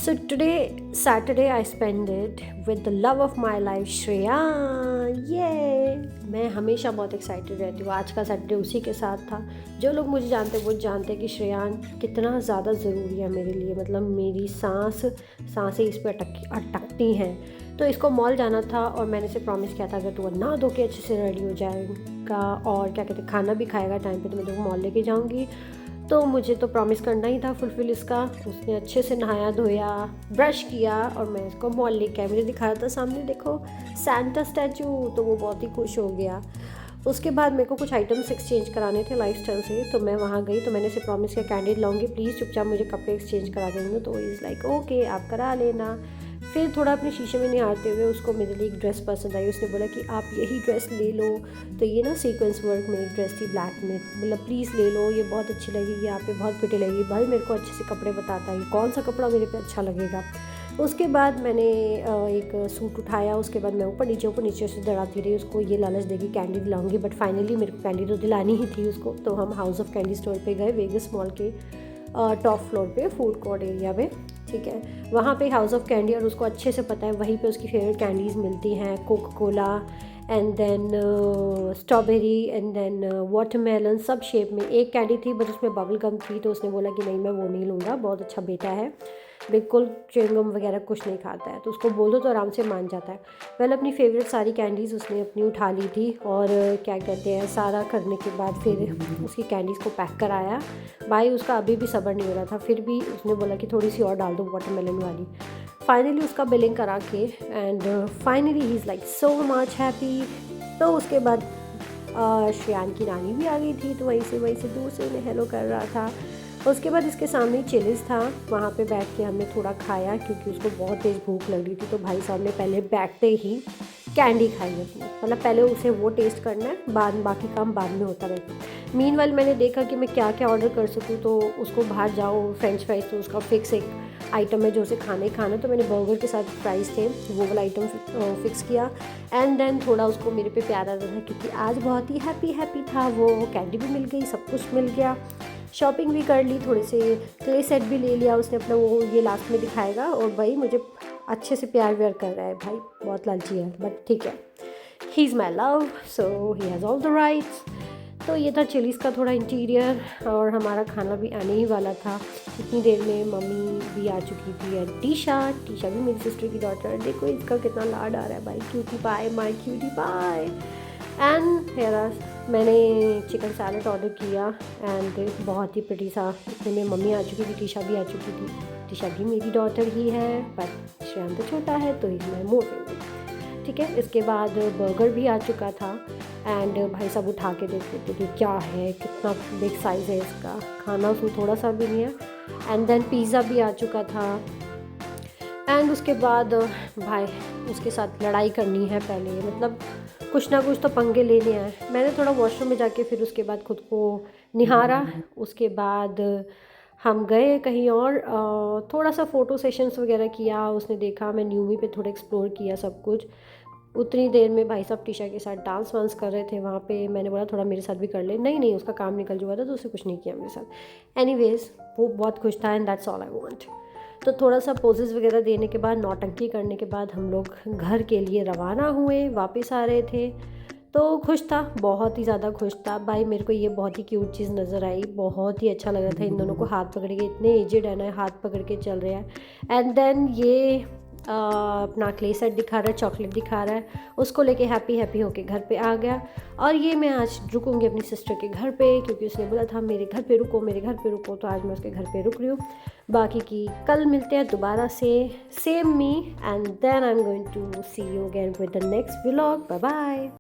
So today, Saturday, I spend it with the love of my life, श्रेयान। ये मैं हमेशा बहुत एक्साइटेड रहती हूँ। आज का सैटरडे उसी के साथ था। जो लोग मुझे जानते हैं वो जानते हैं कि श्रेयान कितना ज़्यादा ज़रूरी है मेरे लिए। मतलब मेरी सांसें इस पर अटकती हैं। तो इसको मॉल जाना था और मैंने इसे प्रॉमिस किया था अगर तू नहा धो के अच्छे से रेडी हो जाएगा और क्या कहते खाना भी खाएगा टाइम पे तो मैं तेको मॉल लेके जाऊँगी। तो मुझे तो प्रॉमिस करना ही था फुलफिल इसका। उसने अच्छे से नहाया धोया, ब्रश किया और मैं इसको मॉल लेके आया। मुझे दिखा रहा था सामने देखो सैंटा स्टैचू, तो वो बहुत ही खुश हो गया। उसके बाद मेरे को कुछ आइटम्स एक्सचेंज कराने थे लाइफस्टाइल से, तो मैं वहाँ गई। तो मैंने इसे प्रॉमिस किया कैंडीड लाऊंगी, प्लीज़ चुपचाप मुझे कपड़े एक्सचेंज करा देंगे। तो इज़ लाइक ओके आप करा लेना। फिर थोड़ा अपने शीशे में निहारते हुए उसको मेरे लिए एक ड्रेस पसंद आई। उसने बोला कि आप यही ड्रेस ले लो। तो ये ना सीक्वेंस वर्क में एक ड्रेस थी ब्लैक में, मतलब प्लीज़ ले लो, ये बहुत अच्छी लगेगी, आप पे बहुत फिटे लगेगी। भाई मेरे को अच्छे से कपड़े बताता है कौन सा कपड़ा मेरे पे अच्छा लगेगा। उसके बाद मैंने एक सूट उठाया। उसके बाद मैं ऊपर नीचे से दौड़ाती रही उसको ये लालच देगी कैंडी दिलाऊंगी, बट फाइनली मेरे को कैंडी तो दिलानी ही थी उसको। तो हम हाउस ऑफ कैंडी स्टोर पे गए, वेगस मॉल के टॉप फ्लोर पे फूड कोर्ट एरिया में, ठीक है। वहाँ पे हाउस ऑफ कैंडी, और उसको अच्छे से पता है वहीं पे उसकी फेवरेट कैंडीज़ मिलती हैं, Coca Cola and then strawberry and then watermelon, सब शेप में। एक कैंडी थी बट उसमें बबल गम थी, तो उसने बोला कि नहीं मैं वो नहीं लूँगा, बहुत अच्छा बेटा है, बिल्कुल च्युइंगम वगैरह कुछ नहीं खाता है। तो उसको बोल दो तो आराम से मान जाता है। पहले अपनी फेवरेट सारी कैंडीज़ उसने अपनी उठा ली थी और क्या कहते हैं सारा करने के बाद फिर उसकी कैंडीज़ को पैक कराया। भाई उसका अभी भी सब्र नहीं हो रहा था, फिर भी उसने बोला कि थोड़ी सी और डाल दो वाटरमेलन वाली। फाइनली उसका बिलिंग करा के and finally he is like so much happy. तो उसके बाद श्रेयान की नानी भी आ गई थी, तो वहीं से दूर से उन्हें हेलो कर रहा था। उसके बाद इसके सामने चिलीज़ था, वहाँ पे बैठ के हमने थोड़ा खाया क्योंकि उसको बहुत तेज़ भूख लग रही थी। तो भाई साहब ने पहले बैठते ही कैंडी खाई अपनी, मतलब पहले उसे वो टेस्ट करना है, बाद बाकी काम बाद में होता रहता। मीनवाइल मैंने देखा कि मैं क्या क्या ऑर्डर कर सकूँ, तो उसको बाहर जाओ फ्रेंच फ्राइज तो उसका फिक्स एक आइटम है जो उसे खाना। तो मैंने बर्गर के साथ फ्राइज़ थे वो वाला आइटम फिक्स किया। एंड देन थोड़ा उसको मेरे पे प्यार आ रहा था क्योंकि आज बहुत ही हैप्पी था वो कैंडी भी मिल गई, सब कुछ मिल गया, शॉपिंग भी कर ली, थोड़े से क्ले सेट भी ले लिया उसने अपना, वो ये लास्ट में दिखाएगा। और भाई मुझे अच्छे से प्यार व्यार कर रहा है, भाई बहुत लालची है बट ठीक है, he is my love so he has all the rights. तो ये था चिलीज़ का थोड़ा इंटीरियर, और हमारा खाना भी आने ही वाला था। इतनी देर में मम्मी भी आ चुकी थी एंड टीशा भी मेरी सिस्टर की डॉटर। देखो इसका कितना लाड आ रहा है भाई, क्यूटी पाए माई क्यूटी पाए। एंड हेरा मैंने चिकन सैलड ऑर्डर किया एंड बहुत ही प्रिटी सा। इतने में मम्मी आ चुकी थी, टीशा भी आ चुकी थी। टीशा भी मेरी डॉटर ही है बट श्रेयान तो छोटा है, तो इसमें मोर फेवरेट, ठीक है। इसके बाद बर्गर भी आ चुका था एंड भाई साहब उठा के देख लेते थे क्या है, कितना बिग साइज़ है इसका, खाना उसमें थोड़ा सा भी नहीं है। एंड देन पिज़्ज़ा भी आ चुका था। एंड उसके बाद भाई उसके साथ लड़ाई करनी है पहले, मतलब कुछ ना कुछ तो पंगे लेने हैं। मैंने थोड़ा वॉशरूम में जाके फिर उसके बाद खुद को निहारा। उसके बाद हम गए कहीं और, थोड़ा सा फ़ोटो सेशंस वगैरह किया। उसने देखा मैं न्यूमी पे थोड़ा एक्सप्लोर किया सब कुछ। उतनी देर में भाई साहब टीशा के साथ डांस वांस कर रहे थे वहाँ पे। मैंने बोला थोड़ा मेरे साथ भी कर ले, नहीं उसका काम निकल चुका था तो उसने कुछ नहीं किया मेरे साथ। एनीवेज वो बहुत खुश था and that's all I want. तो थोड़ा सा पोजेस वगैरह देने के बाद, नौटंकी करने के बाद हम लोग घर के लिए रवाना हुए, वापस आ रहे थे। तो खुश था, बहुत ही ज़्यादा खुश था भाई। मेरे को ये बहुत ही क्यूट चीज़ नज़र आई, बहुत ही अच्छा लग रहा था इन दोनों को हाथ पकड़ के, इतने एजेड है ना, हाथ पकड़ के चल रहे हैं। एंड देन ये अपना क्ले सेट दिखा रहा है, चॉकलेट दिखा रहा है, उसको लेके हैप्पी होके घर पे आ गया। और ये मैं आज रुकूंगी अपनी सिस्टर के घर पे क्योंकि उसने बोला था मेरे घर पे रुको, तो आज मैं उसके घर पे रुक रही हूँ। बाकी की कल मिलते हैं दोबारा से, same me, and then I am going to see you again with the next vlog. Bye bye.